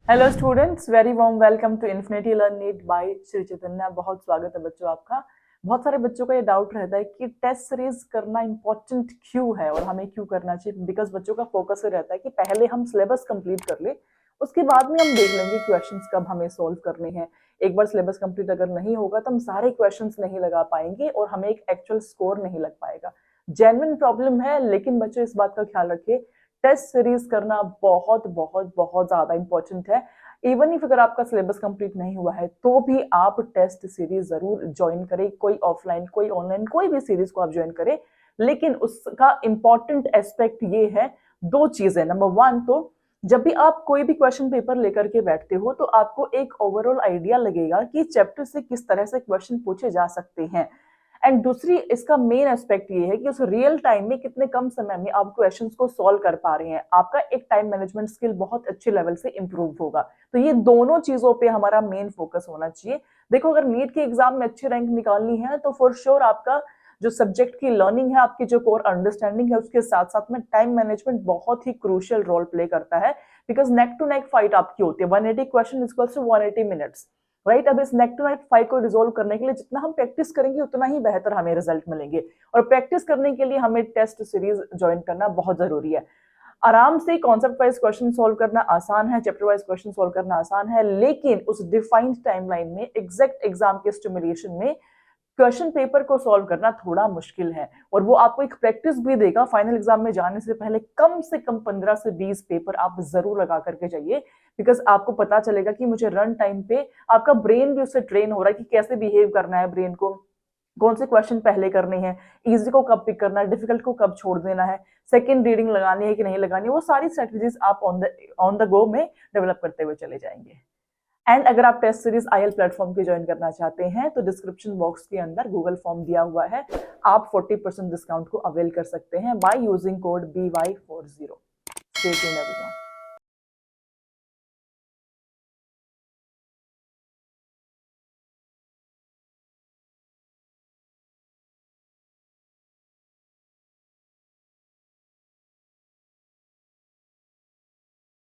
Hello students, very warm welcome to Infinity Learn NEET by Sri Chaitanya. बहुत स्वागत है बच्चों आपका। बहुत सारे बच्चों का ये डाउट रहता है कि टेस्ट सीरीज करना इंपॉर्टेंट क्यों है और हमें क्यों करना चाहिए। बिकॉज बच्चों का फोकस ये रहता है कि पहले हम सिलेबस कंप्लीट कर ले, उसके बाद में हम देख लेंगे क्वेश्चंस कब हमें सोल्व करने हैं। एक बार सिलेबस कंप्लीट अगर नहीं होगा तो हम सारे क्वेश्चंस नहीं लगा पाएंगे और हमें एक एक्चुअल स्कोर नहीं लग पाएगा। जेन्युइन प्रॉब्लम है, लेकिन बच्चों इस बात का ख्याल रखिए, टेस्ट सीरीज करना बहुत बहुत बहुत ज्यादा इंपॉर्टेंट है। इवन इफ अगर आपका सिलेबस कंप्लीट नहीं हुआ है तो भी आप टेस्ट सीरीज जरूर ज्वाइन करें, कोई ऑफलाइन कोई ऑनलाइन कोई भी सीरीज को आप ज्वाइन करें। लेकिन उसका इंपॉर्टेंट एस्पेक्ट ये है, दो चीजें। नंबर वन, तो जब भी आप कोई भी क्वेश्चन पेपर लेकर के बैठते हो तो आपको एक ओवरऑल आइडिया लगेगा कि चैप्टर से किस तरह से क्वेश्चन पूछे जा सकते हैं। एंड दूसरी इसका मेन एस्पेक्ट ये है कि उस रियल टाइम में कितने कम समय में आप क्वेश्चंस को सॉल्व कर पा रहे हैं। आपका एक टाइम मैनेजमेंट स्किल बहुत अच्छे लेवल से इंप्रूव होगा। तो ये दोनों चीजों पे हमारा मेन फोकस होना चाहिए। देखो, अगर नीट के एग्जाम में अच्छी रैंक निकालनी है तो फॉर श्योर आपका जो सब्जेक्ट की लर्निंग है, आपकी जो कोर अंडरस्टैंडिंग है, उसके साथ साथ में टाइम मैनेजमेंट बहुत ही क्रूशियल रोल प्ले करता है। Because neck to neck fight आपकी होती है। 180 question equals to 180 minutes, right. अब इस नेक टू नेक फाइट को रिजोल्व करने के लिए जितना हम प्रैक्टिस करेंगे उतना ही बेहतर हमें रिजल्ट मिलेंगे। और प्रैक्टिस करने के लिए हमें टेस्ट सीरीज ज्वाइन करना बहुत जरूरी है। आराम से कॉन्सेप्ट वाइज क्वेश्चन सॉल्व करना आसान है, चैप्टर वाइज क्वेश्चन सॉल्व करना आसान है, लेकिन उस डिफाइंड टाइमलाइन में एग्जैक्ट एग्जाम के स्टिमुलेशन में क्वेश्चन पेपर को सॉल्व करना थोड़ा मुश्किल है। और वो आपको एक प्रैक्टिस भी देगा। फाइनल एग्जाम में जाने से पहले कम से कम 15 से 20 पेपर आप जरूर लगा करके जाइए। बिकॉज आपको पता चलेगा कि मुझे रन टाइम पे आपका ब्रेन भी उससे ट्रेन हो रहा है कि कैसे बिहेव करना है ब्रेन को, कौन से क्वेश्चन पहले करने हैं, इजी को कब पिक करना है, डिफिकल्ट को कब छोड़ देना है, सेकंड रीडिंग लगानी है कि नहीं लगानी है। वो सारी स्ट्रेटजीज आप ऑन द गो में डेवलप करते हुए चले जाएंगे। एंड अगर आप टेस्ट सीरीज आईएल प्लेटफॉर्म की ज्वाइन करना चाहते हैं तो डिस्क्रिप्शन बॉक्स के अंदर गूगल फॉर्म दिया हुआ है। आप 40% डिस्काउंट को अवेल कर सकते हैं by using code BY40। Stay tuned everyone.